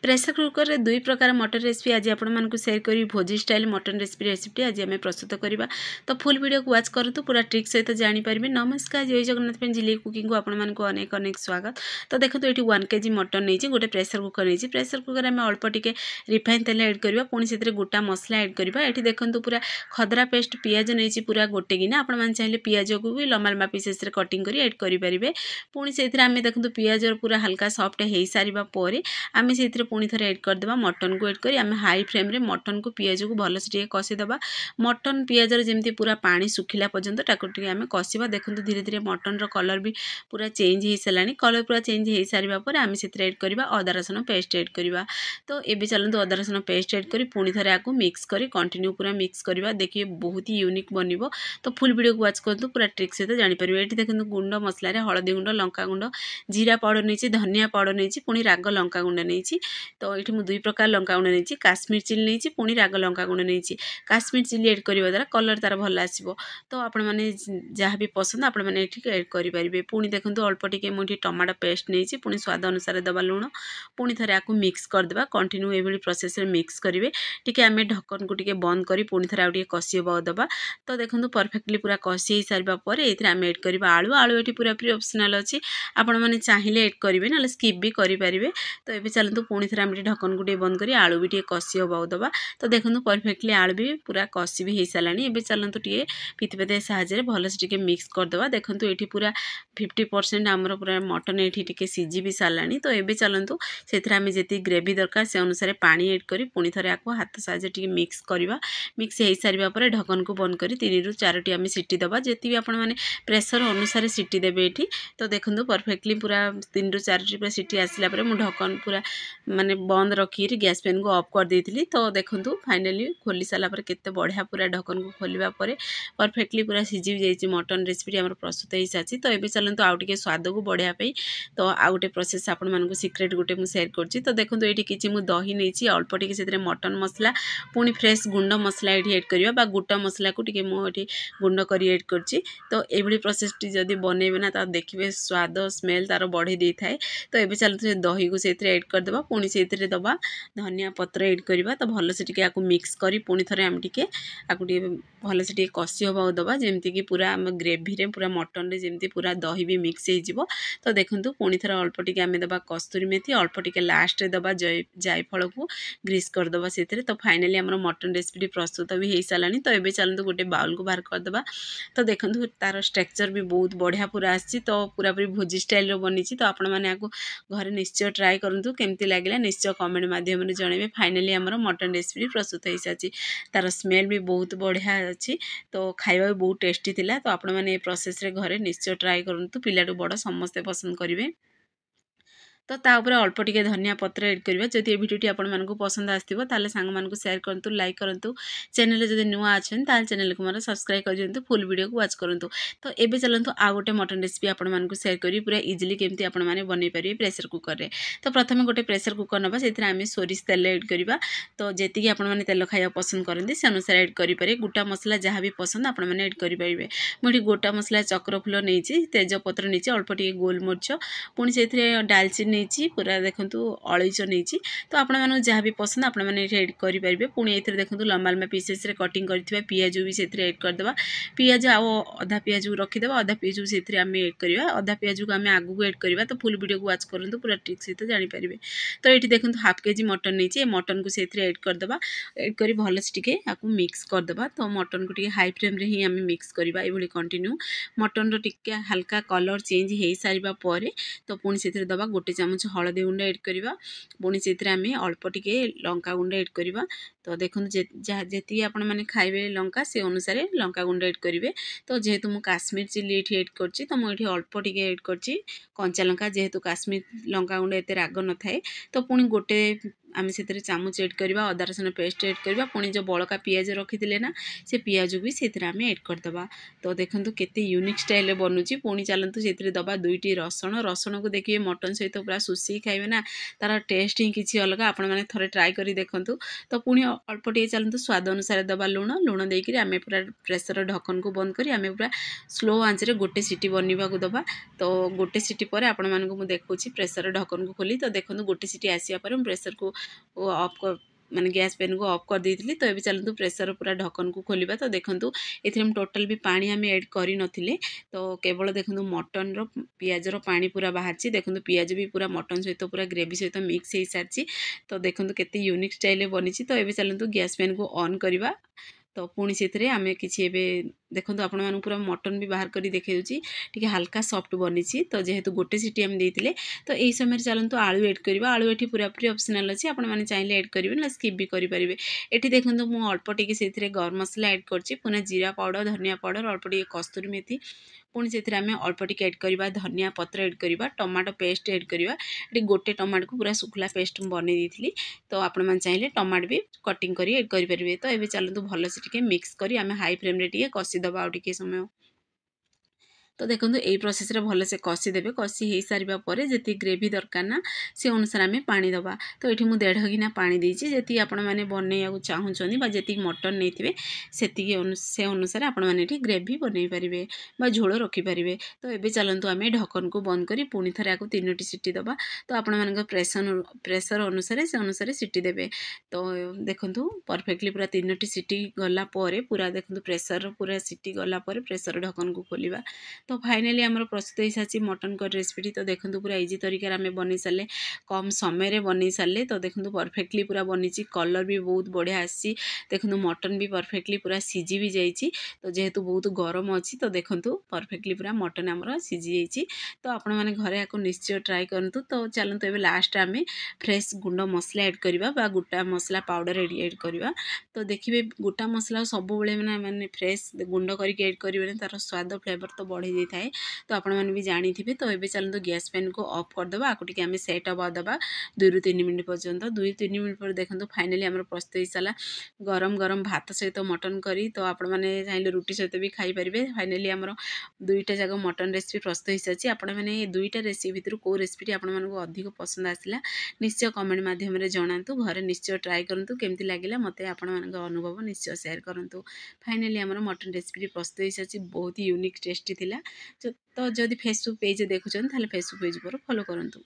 Pressure cooker रे दुई प्रकार मटन रेसिपी आज आपको शेयर करी भोजी स्टाइल मटन रेसिपी आज आम प्रस्तुत करवा। तो फुल वीडियो को वाच करूँ पूरा ट्रिक सहित जानीपर। नमस्कार, जय जगन्नाथ झिली कुकिंग को आपको अनेक अनेक स्वागत। तो देखो ये 1 kg मटन नहीं गोटे प्रेसर कुकर नहीं। प्रेसर कुकर आम अल्प टिके रिफाइन तेल एड करवा, पुणी से गोटा मसला एड करवा। ये देखो पूरा खदरा पेस्ट पियाज नहीं पूरा गोटे गिना। आपण चाहिए पियाज को भी लम्बा लम्बा पीसेस कटिंग कर एड करेंगे। पुणी से देखो पियाज पूरा हल्का सॉफ्ट हो सारा पर आम से पुणी थे एड करदे मटन को एड कर आम हाई फ्लेम रे मटन को पियाज को भलसे टे कषिदेवा। मटन पियाज जमी पूरा पानी सुखिला पर्यंत आम कषा। देखो धीरे धीरे मटन रो कलर भी पूरा चेंज हो सारा। कलर पूरा चेंज हो सारा पर आम से एड करवा अदा रसुण पेस्ट एड करवा। तो ये चलते अदा रसुण पेस्ट एड कर पुणी थे आपको मिक्स कर कंटिन्यू पूरा मिक्स करवा। देखिए बहुत ही यूनिक बनब। तो फुल वीडियो को वाच करूँ पूरा ट्रिक सहित जानीपर। ये देखो गुंड मसला हलदी गुंड लंका गुंड जीरा पाउडर नहीं धनिया पाउडर नहीं पुणी राग लंका गुंड नहीं। तो ये मुझे 2 प्रकार लंका गुंड नहीं काश्मीर चिली नहीं पुणी राग लंका गुंड नहीं। काश्मीर चिली एड करने द्वारा कलर तार भल आसो। तो आपण मैंने जहाँ भी पसंद आपण मैंने एड करेंगे। पुणी देखो अल्प टिके मुझे टमाटो पेस्ट नहीं पुणी स्वाद अनुसार दबा लुण पुणी थे आपको मिक्स करदे कंटिन्यू ये प्रोसेस मिक्स करेंगे। टी आम ढक्कन को टी बंद कर पुणी थे आगे कषि दबा। तो देखो परफेक्टली पूरा कषि सारा पर ये आम एड करवा आलू। आलू ये पूरा पूरी ऑप्शनल अच्छी, आपण मैंने चाहिए एड करेंगे ना स्किप भी करेंगे। तो ये चलते पुणी थे आम ढक्कन को टे बंद कर आलू भी टे कषि दबा। तो देखो परफेक्टली आलू भी पूरा कषि भी हो सारा। ये चलते टे पितिपेते साहाଯ୍य भलसे टे मिक्स करदे। देखो ये पूरा 50% आमर पूरा मटन ये सीझी भी सारा। तो ये चलतु से आम जी ग्रेवी दरकार से अनुसार पानी एड कर पुणी थे आपको हाथ साहाଯ୍य मिक्स करवा। मिक्स हो सारा पर ढक्कन को बंद कर 3 ରୁ 4टी आम सीटी दबा। जी भी आपण मैंने प्रेसर अनुसार सीटी देवे ये। तो देखो परफेक्टली पूरा 3 ରୁ 4टी पूरा सीटी आसला मुझे ढक्कन पूरा माने बंद रखी गैस पेन को ऑफ कर देती। तो देखो फाइनाली खोली सारा केते बढ़िया पूरा ढक्कन को खोलिया परफेक्टली पूरा सीझी जाइए मटन रेसिपी आम प्रस्तुत हो सारी। तो ये चलते आउ टे स्वाद को बढ़ाई। तो आउ गोटे प्रोसेस आपण मानक सिक्रेट गोटे मुझे शेयर कर। तो देखो ये किसी मुझे दही नहीं अल्प टिके से मटन मसला पुणी फ्रेश गुंड मसला ये एड करवा गोटा मसला को टिके मुझे गुंड कर एड कर। तो ये प्रोसेस जब बनइबे ना तो देखिए स्वाद स्मेल तार बढ़े दे थाए। तो ये चलते दही को से एड करदे पुणी से दबा धनिया पत्र एड करवा। तो भलसे टिके आपको मिक्स कर पुणी थे आम टिके भलसे टिके कषि होगा दबा जमती कि पूरा आम ग्रेवी रे पूरा मटन रे जमती पूरा दही भी मिक्स हो। तो देखो पुणी थे अल्प टिके आम दबा कस्तूरी मेथी अल्प टिके लास्ट रे दबा जायफल को ग्रीस करदबा से। तो फाइनाली आम मटन रेसिपी प्रस्तुत भी हो सारा। तो ये चलते गोटे बाउल को बाहर करदे। तो देखो तार स्ट्रक्चर भी बहुत बढ़िया पूरा आसी। तो पूरा पूरी भोजी स्टाइल बनी। तो आपण मैंने आपको घर निश्चय ट्राए करूँ केमती लगे निश्चय कमेंट माध्यम जनइबे। फाइनाली आमर मटन रेसिपी प्रस्तुत हो सारी। तार स्मेल भी बहुत बढ़िया अच्छी। तो खाଇବା भी बहुत टेस्टी थिला। तो आपण मैंने प्रोसेस रे घरे निश्चय ट्राए करूँ पिलाटू बड़ समस्ते पसंद करेंगे। तो तापर अल्प टिके धनिया पत्र एड करवा। जदि ये वीडियो आपण मानक पसंद आसो ताले सांग मानक शेयर करंतु लाइक करंतु। चैनल जदि नुआ अच्छन ताले चैनल को मोर सब्सक्राइब कर दियंतु फुल वीडियो को वाच करंतु। तो एबे चलंतु आ गोटे मटन रेसिपी आपण मानक शेयर करी पूरा इजीली केमती आपण माने बनै परिबे प्रेशर कुकर रे। तो प्रथमे गोटे प्रेशर कुकर नबा सेथिरा आमे सोरिष तेल एड करवा। तो जेति कि आपण माने तेल खाया पसंद करंदी से अनुसार एड करि पारे। गोटा मसला जहाँ भी पसंद आपण माने एड करि परिबे। मुठी गोटा मसला चक्र फूल नहीं तेज पत्र नहीं अल्प टिके गोलमरिच पुणी सेथिरे दालचीनी नहीं पूरा देखो अलैच नहीं। तो आपण मानक जहाँ भी पसंद आपण मैंने एड करेंगे। पुणी ये देखो लम्बा लम्बा पीसेस कटिंग कर पियाज भी से एड करदे। पियाज आउ अधा पियाज को रखीदे अधा पियाज को से आम एड करवा। अधा पियाज को आम आगू एड करवा। तो फुल वीडियो को वाच करूँ पूरा ट्रिक सहित जानीपर। तो ये देखो हाफ केजी मटन नहीं मटन को से एड करदे एड कर भलसे टिके आपको मिक्स करदे। तो मटन को टिके हाई फ्लेम रे ही आम मिक्स करवा ये कंटिन्यू। मटन रो टिके हल्का कलर चेंज हो सारा पर तो पुणी से दबा गोटे चामच हलदी गुंड एड करवा। पुणी से आम अल्प टिके लंका गुंड एड करवा। तो देखो जी आपण मैंने खाइबे लंका से अनुसार लंका गुंड एड करेंगे। तो जेहेतु मु काश्मीर चिली ये एड कर तो मुझे अल्प टिके एड कर कंचा लंका जेहेतु काश्मीर लंका गुंड एत राग न थाए। तो पुणी गोटे आम से चामच एड करवा अदा रसुण पेस्ट एड करवा पुणी जो बड़का पियाज रखी ना से पियाज भी से आम एड करदे। तो देखो केते यूनिक स्टाइल बनूची। पुणी चलतु से दबा 2टी रसुण रसुण को देखिए मटन सहित पूरा सुसी खाइबे ना तार टेस्ट ही किसी अलग आपण मैंने थोड़े ट्राए कर देखूँ। तो पुणी अल्प टे चलतु स्वाद अनुसार दबा लुण लुण देकर आम पूरा प्रेसर ढक्कन को बंद करी आम पूरा स्लो आंच रे गोटे सीटी बनवा को दबा। तो गोटे सीटी पर आपण मानक देखुँ प्रेसर ढक्कन को खोली। तो देखो गोटे सीटी आसिया पर प्रेसर को ऑफ कर माने गैस पेन को ऑफ कर देती। तो ये चलतु प्रेसर पूरा ढक्कन को खोलिबा। तो देखो ये टोटाल भी पानी आम एड करी नथिले। तो केवल देखो मटन रो पियाज रो पानी पूरा बाहर। देखो पियाज भी पूरा मटन सहित पूरा ग्रेवी सहित मिक्स हो सारी। तो देखो केते यूनिक स्टाइल बनी। तो ये चलतु गैस पेन को ऑन करवा। तो पुणी से आम कि देखो आपण मानक पूरा मटन भी बाहर कर देखे टी हल्का सॉफ्ट बनी। तो जेहेतु गोटे सीटी आम देते तो यही समय चलतु आलू एड करवा। आलू ये पूरा पूरी ऑप्शनल अच्छी आपण मैंने चाहिए एड करेंगे ना स्किप भी करेंगे। ये देखो मुझे अल्प टे गरम मसला एड कर पुनः जीरा पाउडर धनिया पाउडर अल्प टे कस्तूरी मेथी पुणी से आम अल्प टे एड करवा धनिया पत्र एड करवा टमाटो पेस्ट एड करवा। ये गोटे टमाटो को पूरा सुखला पेस्ट बन दी। तो आपण मैंने चाहिए टमाटो भी कटिंग कर एड करेंगे। तो ये चलतु भल से मिक्स करी आम हाई फ्लेम रे टे कषिदबा आउ टे समय। तो देखो यही प्रोसेस रे भल से कषिदेवे कषि हो सारा पर जी ग्रेवी दरकार ना से अनुसार आम पानी दबा। तो ये मुझे 1.5 गिना पानी देती जी आपण मैंने बनवाक चाहूँगी जी मटन नहीं से अनुसार आपण मैंने ग्रेवी बनई पारे झोल रखिपारे। तो ये चलतु आम ढक्कन को बंद करी पुणी थे आपको 3टी सीटी दबा। तो आपण मान प्रेसर अनुसार से अनुसार सीटी देवे। तो देखो परफेक्टली पूरा 3टी सीटी गलापर पूरा देखो प्रेसर पूरा सीटी गलापर प्रेसर ढक्कन को खोलिबा। तो फाइनाली आमर प्रस्तुत हो सारी मटन करी रेसिपी। तो देखो पूरा इजी तरीके आम बन सारे कम समय बन सारे। तो देखो परफेक्टली पूरा बनी कलर भी बहुत बढ़िया आसी। देखो मटन भी परफेक्टली पूरा सीझी भी जाइए। तो जेहेतु बहुत गरम अच्छी तो देखो परफेक्टली पूरा मटन आमर सीझी जाइए। तो आपण मैंने घरे आपको निश्चय ट्राए करूँ। तो चलते ए लास्ट आम फ्रेश गुंड मसला एड करवा गोटा मसला पाउडर एड करवा। तो देखिए गोटा मसला सब मैंने फ्रेश गुंड करके एड करेंगे तार स्वाद फ्लेवर तो बढ़ी जाए। तो आपण मैंने भी जानी थे। तो ये चलते गैस पेन को ऑफ करदे आपको टी आम सेट हवा दबा 2 ରୁ 3 मिनट पर्यंत। 2-3 मिनट पर देखो फाइनाली आम प्रस्तुत हो सारा गरम गरम भात सहित मटन करी। तो आपण मैंने चाहिए रुटी सहित भी खाई पारे। फाइनाली आमर 2टा जाक मटन रेसिपी प्रस्तुत हो सारी। आपण मैंने 2टा रेसिपी भितर को रेसिपी आपण मानक अधिक पसंद आसला निश्चय कमेंट माध्यम जनातु। घरे निश्चय ट्राए करूँ केमती लगे मत आपण मान अनुभव निश्चय सेयार करूँ। फाइनाली आमर मटन रेसिपी प्रस्तुत हो सारी बहुत यूनिक टेस्टी थिला। तो जदि फेसबुक पेज देखुं फेसबुक पेज पर फॉलो करूँ।